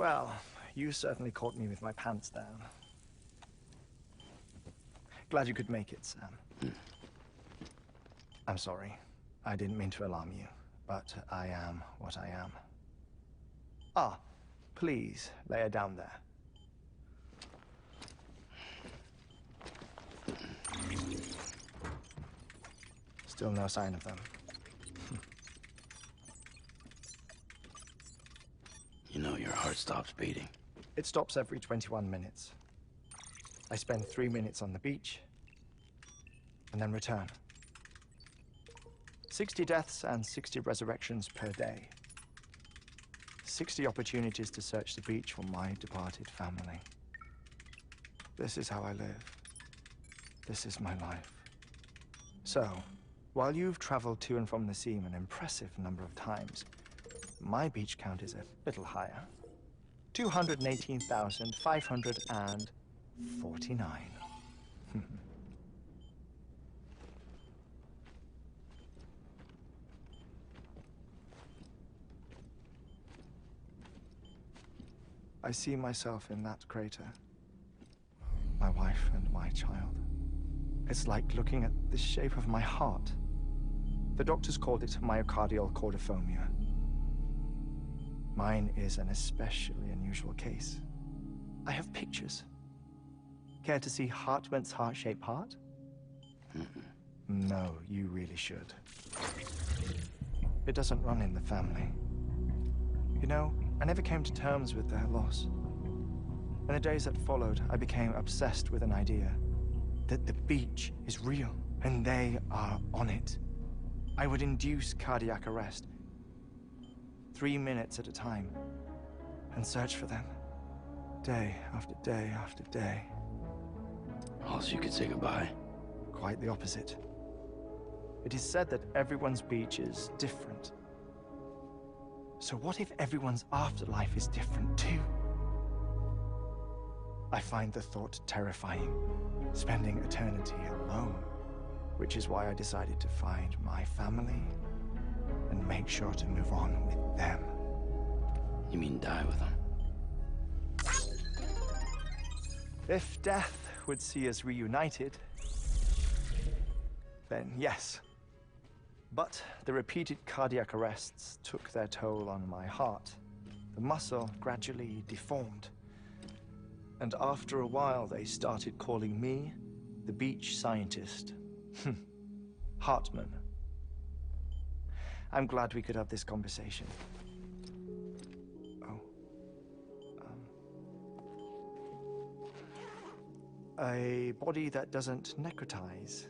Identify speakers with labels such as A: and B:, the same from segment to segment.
A: Well, you certainly caught me with my pants down. Glad you could make it, Sam. I'm sorry. I didn't mean to alarm you, but I am what I am. Ah, please, lay her down there. Still no sign of them.
B: You know your heart stops beating.
A: It stops every 21 minutes. I spend 3 minutes on the beach, and then return. 60 deaths and 60 resurrections per day. 60 opportunities to search the beach for my departed family. This is how I live. This is my life. So, while you've traveled to and from the sea an impressive number of times, my beach count is a little higher. 218,549. I see myself in that crater. My wife and my child. It's like looking at the shape of my heart. The doctors called it myocardial cordiformia. Mine is an especially unusual case. I have pictures. Care to see Heartman's heart-shaped heart? No, you really should. It doesn't run in the family. You know, I never came to terms with their loss. In the days that followed, I became obsessed with an idea that the beach is real and they are on it. I would induce cardiac arrest, 3 minutes at a time, and search for them, day after day after day.
B: Also, you could say goodbye.
A: Quite the opposite. It is said that everyone's beach is different. So what if everyone's afterlife is different too? I find the thought terrifying, spending eternity alone, which is why I decided to find my family and make sure to move on with them.
B: You mean die with them?
A: If death would see us reunited, then yes. But the repeated cardiac arrests took their toll on my heart. The muscle gradually deformed. And after a while, they started calling me the beach scientist. Heartman. I'm glad we could have this conversation. Oh. A body that doesn't necrotize.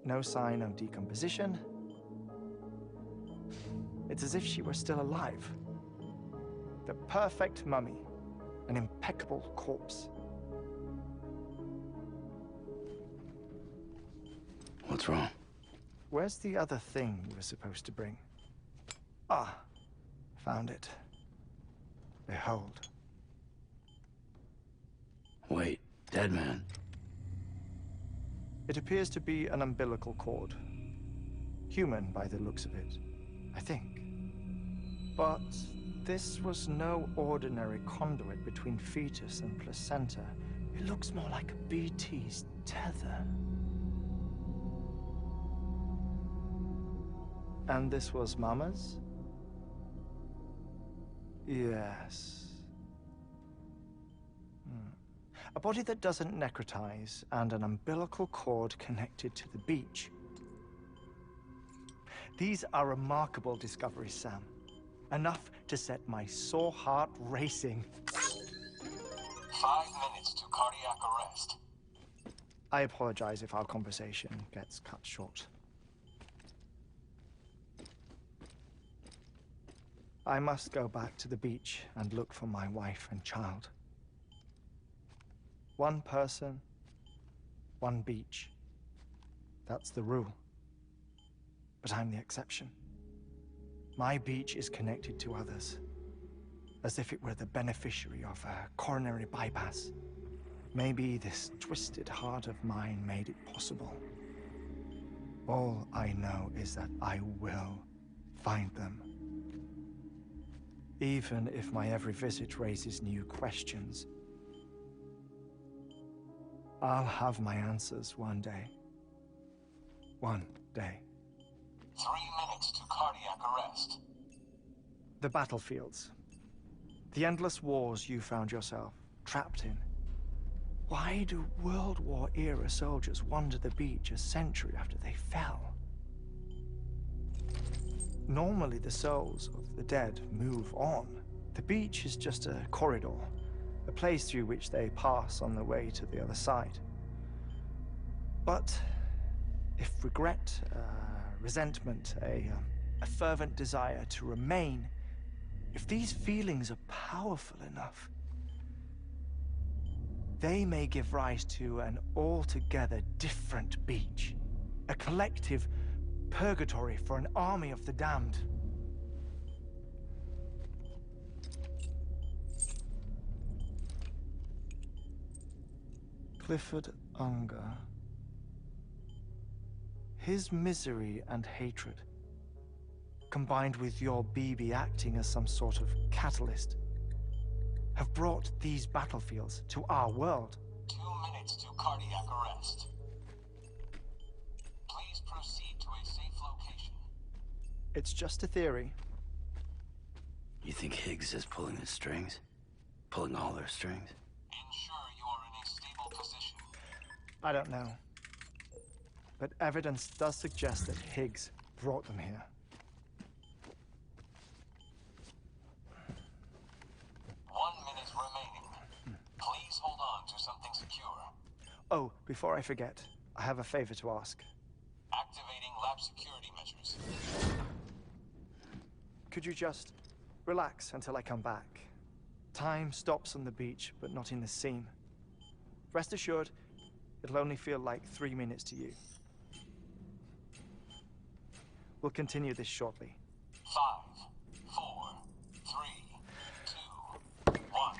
A: No sign of decomposition. It's as if she were still alive. The perfect mummy. An impeccable corpse.
B: What's wrong?
A: Where's the other thing you were supposed to bring? Ah, found it. Behold.
B: Wait, dead man.
A: It appears to be an umbilical cord. Human by the looks of it, I think. But this was no ordinary conduit between fetus and placenta. It looks more like a BT's tether. And this was Mama's? Yes. A body that doesn't necrotize and an umbilical cord connected to the beach. These are remarkable discoveries, Sam. Enough to set my sore heart racing.
C: 5 minutes to cardiac arrest.
A: I apologize if our conversation gets cut short. I must go back to the beach and look for my wife and child. One person, one beach. That's the rule. But I'm the exception. My beach is connected to others, as if it were the beneficiary of a coronary bypass. Maybe this twisted heart of mine made it possible. All I know is that I will find them. even if my every visit raises new questions. I'll have my answers one day. One day.
C: 3 minutes to cardiac arrest.
A: The battlefields. The endless wars you found yourself trapped in. Why do World War-era soldiers wander the beach a century after they fell? Normally, the souls of the dead move on. The beach is just a corridor, a place through which they pass on the way to the other side. But if regret, resentment, a fervent desire to remain, if these feelings are powerful enough, they may give rise to an altogether different beach, a collective purgatory for an army of the damned. Clifford Unger. His misery and hatred, combined with your BB acting as some sort of catalyst, have brought these battlefields to our world.
C: 2 minutes to cardiac arrest. Please proceed to a safe location.
A: It's just a theory.
B: You think Higgs is pulling the strings? Pulling all their strings?
C: Ensure you are in a stable position.
A: I don't know. But evidence does suggest that Higgs brought them here.
C: 1 minute remaining. Please hold on to something secure.
A: Oh, before I forget, I have a favor to ask.
C: Activating lab security measures.
A: Could you just relax until I come back? Time stops on the beach, but not in the scene. Rest assured, it'll only feel like 3 minutes to you. We'll continue this shortly.
C: 5, 4, 3, 2, 1.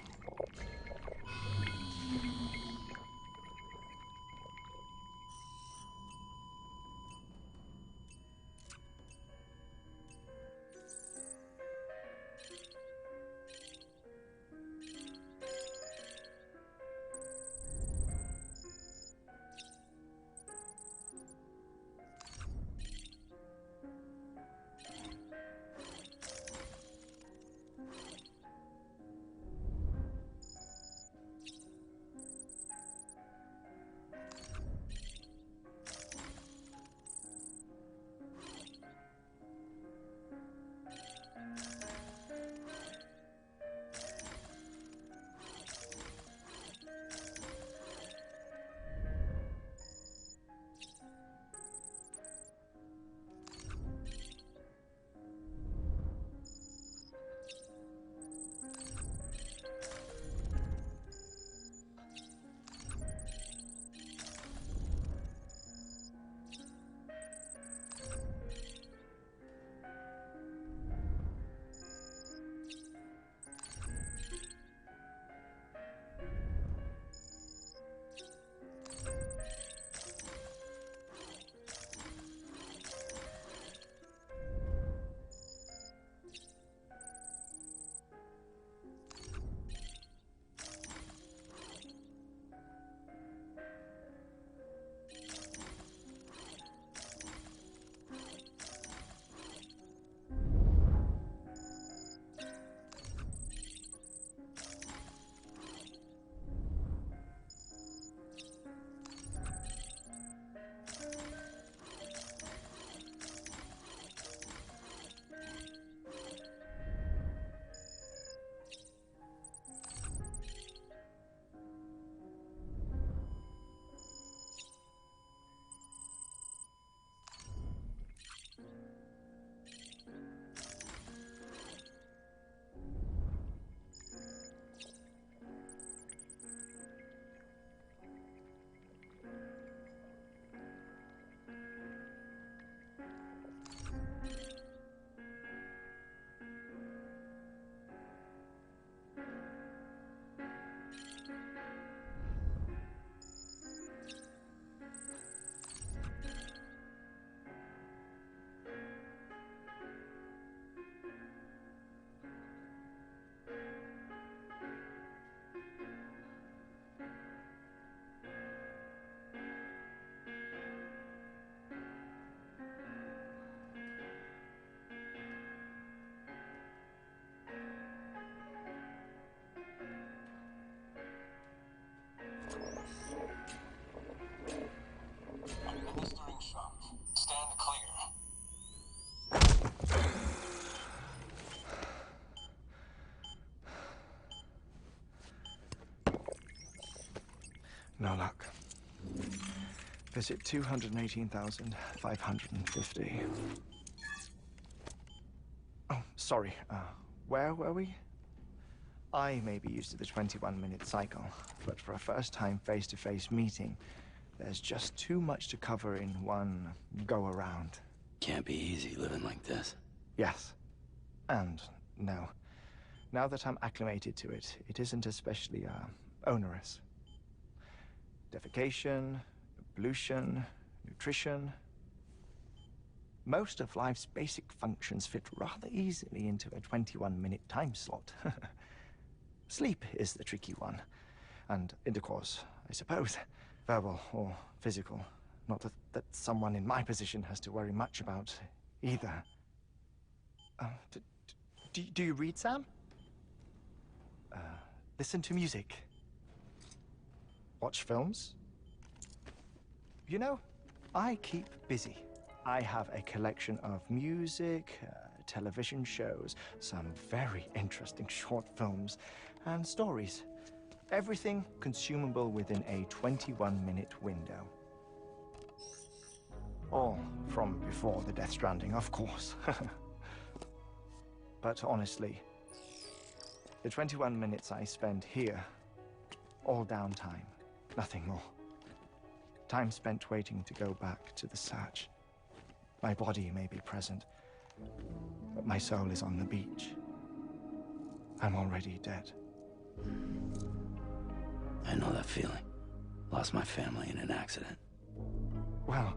A: Visit 218,550. Oh, sorry. Where were we? I may be used to the 21-minute cycle, but for a first-time face-to-face meeting, there's just too much to cover in one go-around.
B: Can't be easy living like this.
A: Yes. And no. Now that I'm acclimated to it, it isn't especially, onerous. Defecation, pollution, nutrition. Most of life's basic functions fit rather easily into a 21-minute time slot. Sleep is the tricky one. And intercourse, I suppose. Verbal or physical. Not that someone in my position has to worry much about either. Do you read, Sam? Listen to music. Watch films? You know, I keep busy. I have a collection of music, television shows, some very interesting short films, and stories. Everything consumable within a 21-minute window. All from before the Death Stranding, of course. But honestly, the 21 minutes I spend here, all downtime, nothing more. Time spent waiting to go back to the search. My body may be present, but my soul is on the beach. I'm already dead.
B: I know that feeling. Lost my family in an accident.
A: Well,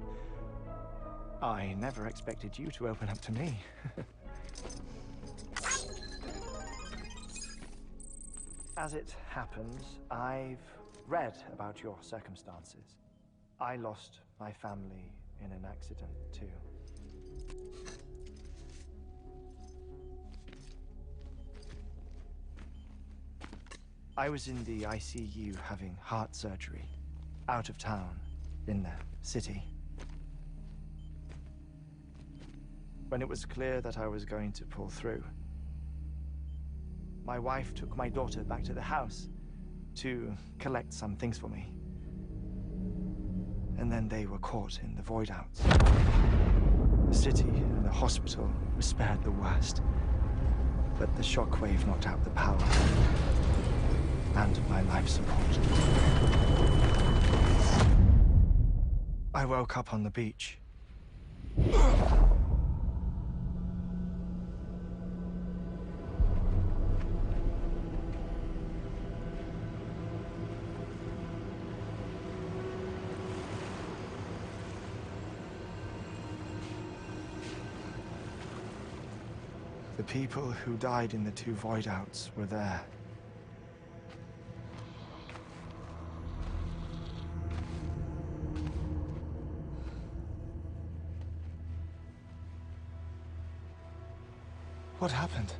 A: I never expected you to open up to me. As it happens, I've read about your circumstances. I lost my family in an accident, too. I was in the ICU having heart surgery, out of town, in the city. When it was clear that I was going to pull through, my wife took my daughter back to the house to collect some things for me. And then they were caught in the void outs. The city and the hospital were spared the worst, but the shockwave knocked out the power and my life support. I woke up on the beach. The people who died in the two void outs were there. What happened?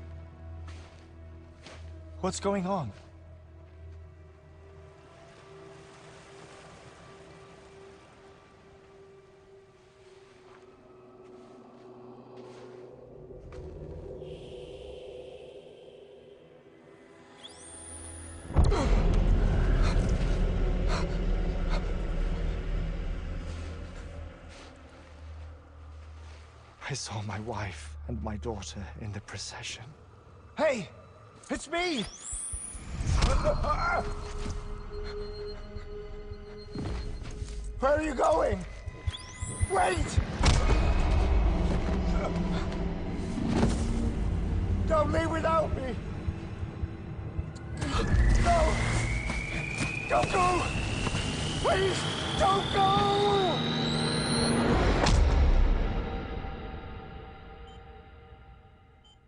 A: What's going on? I saw my wife and my daughter in the procession. Hey! It's me! Where are you going? Wait! Don't leave without me! No! Don't go! Please, don't go!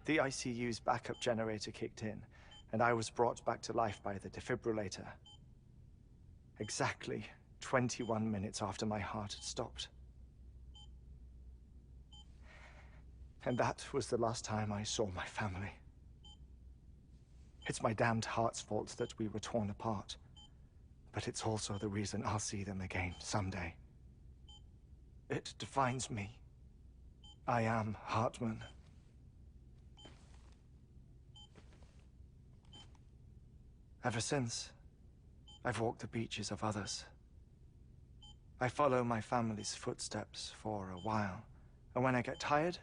A: The ICU's backup generator kicked in, and I was brought back to life by the defibrillator. Exactly 21 minutes after my heart had stopped. And that was the last time I saw my family. It's my damned heart's fault that we were torn apart, but it's also the reason I'll see them again someday. It defines me. I am Heartman. Ever since, I've walked the beaches of others. I follow my family's footsteps for a while, and when I get tired,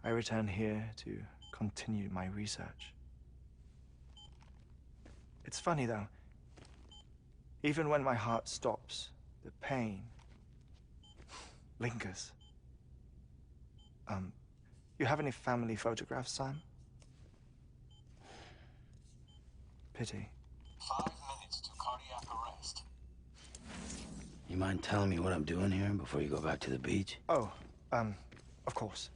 A: I return here to continue my research. It's funny though, even when my heart stops, the pain lingers. You have any family photographs, Sam? Pity.
C: 5 minutes to cardiac arrest.
B: You mind telling me what I'm doing here before you go back to the beach?
A: Oh, of course.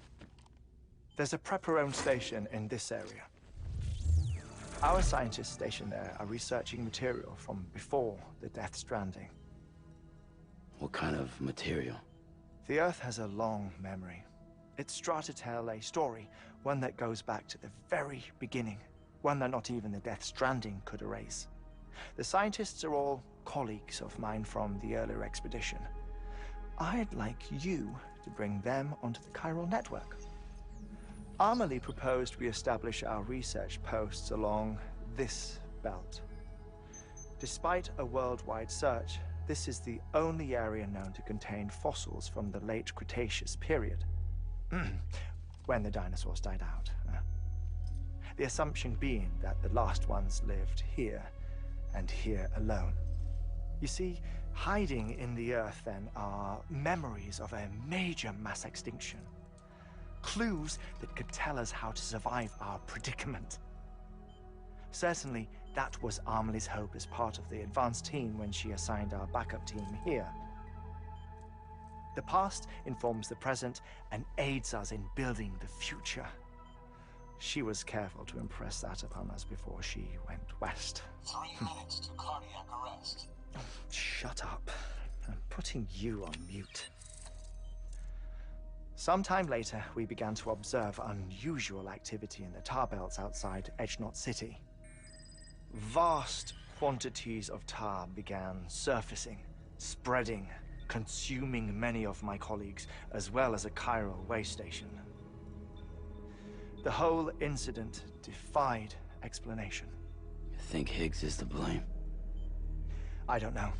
A: There's a prepper-owned station in this area. Our scientists stationed there are researching material from before the Death Stranding.
B: What kind of material?
A: The Earth has a long memory. It's trying to tell a story, one that goes back to the very beginning, one that not even the Death Stranding could erase. The scientists are all colleagues of mine from the earlier expedition. I'd like you to bring them onto the chiral network. Amelie proposed we establish our research posts along this belt. Despite a worldwide search, this is the only area known to contain fossils from the late Cretaceous period, when the dinosaurs died out. The assumption being that the last ones lived here, and here alone. You see, hiding in the Earth, then, are memories of a major mass extinction. Clues that could tell us how to survive our predicament. Certainly, that was Amelie's hope as part of the advanced team when she assigned our backup team here. The past informs the present and aids us in building the future. She was careful to impress that upon us before she went west.
C: 3 minutes to cardiac arrest.
A: Shut up. I'm putting you on mute. Sometime later, we began to observe unusual activity in the tar belts outside Edgenot City. Vast quantities of tar began surfacing, spreading, consuming many of my colleagues, as well as a chiral way station. The whole incident defied explanation.
B: You think Higgs is to blame?
A: I don't know,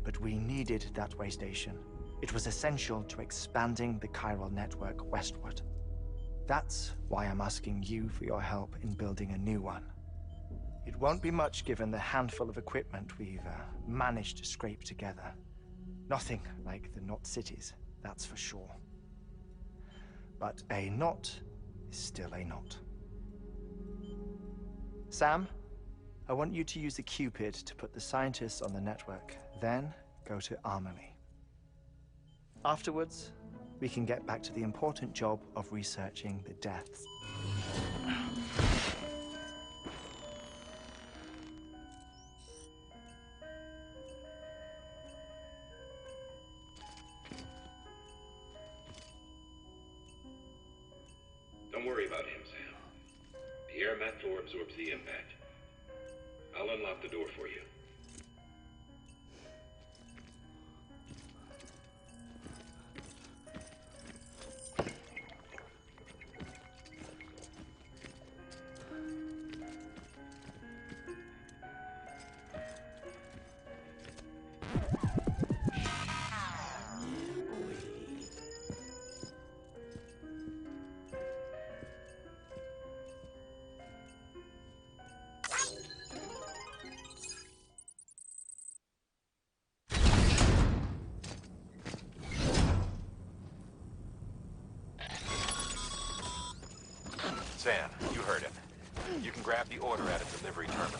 A: but we needed that way station. It was essential to expanding the chiral network westward. That's why I'm asking you for your help in building a new one. It won't be much given the handful of equipment we've managed to scrape together. Nothing like the knot cities, that's for sure. But a knot is still a knot. Sam, I want you to use the Cupid to put the scientists on the network, then go to Amelie. Afterwards, we can get back to the important job of researching the deaths.
D: Don't worry about him, Sam. The air mat floor absorbs the impact. I'll unlock the door for you.
E: Sam, you heard him. You can grab the order at a delivery terminal.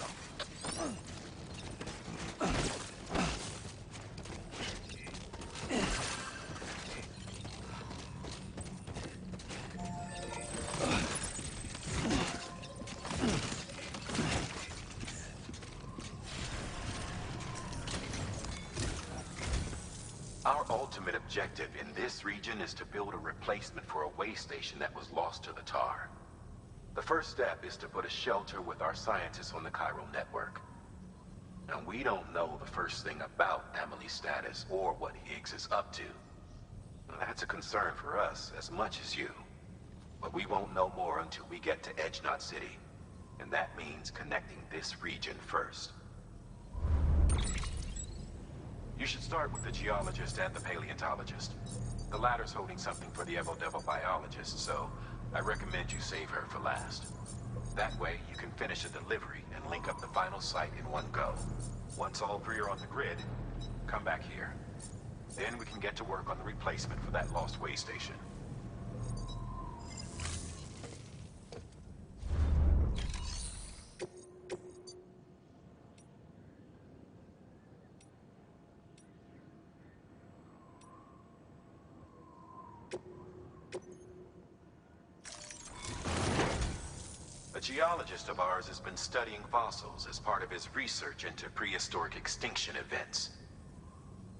E: Our ultimate objective in this region is to build a replacement for a way station that was lost to the tar. The first step is to put a shelter with our scientists on the chiral network. Now, we don't know the first thing about Amelie's status or what Higgs is up to. Now, that's a concern for us as much as you. But we won't know more until we get to Edgenot City. And that means connecting this region first. You should start with the geologist and the paleontologist. The latter's holding something for the Evo-Devo biologist, so I recommend you save her for last. That way, you can finish a delivery and link up the final site in one go. Once all three are on the grid, come back here. Then we can get to work on the replacement for that lost way station. A geologist of ours has been studying fossils as part of his research into prehistoric extinction events.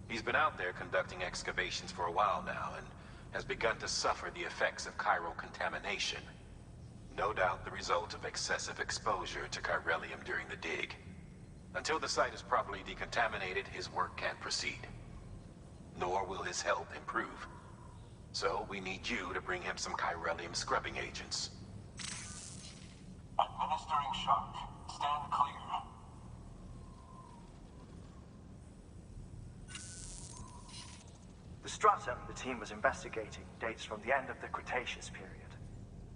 E: He's been out there conducting excavations for a while now and has begun to suffer the effects of chiral contamination. No doubt the result of excessive exposure to chiralium during the dig. Until the site is properly decontaminated, his work can't proceed. Nor will his health improve. So we need you to bring him some chiralium scrubbing agents.
C: Administering shock. Stand clear.
A: The stratum the team was investigating dates from the end of the Cretaceous period,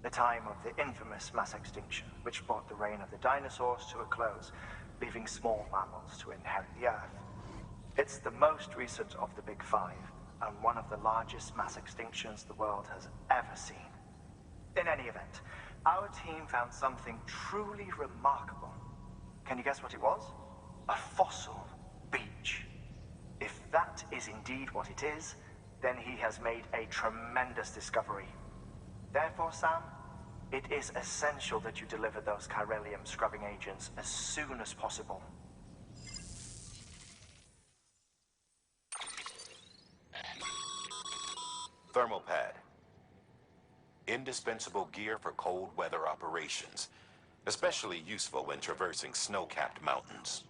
A: the time of the infamous mass extinction, which brought the reign of the dinosaurs to a close, leaving small mammals to inherit the Earth. It's the most recent of the Big Five, and one of the largest mass extinctions the world has ever seen. In any event, our team found something truly remarkable. Can you guess what it was? A fossil beach. If that is indeed what it is, then he has made a tremendous discovery. Therefore, Sam, it is essential that you deliver those chiralium scrubbing agents as soon as possible.
E: Thermal pad. Indispensable gear for cold weather operations, especially useful when traversing snow-capped mountains.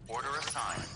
C: Order assigned.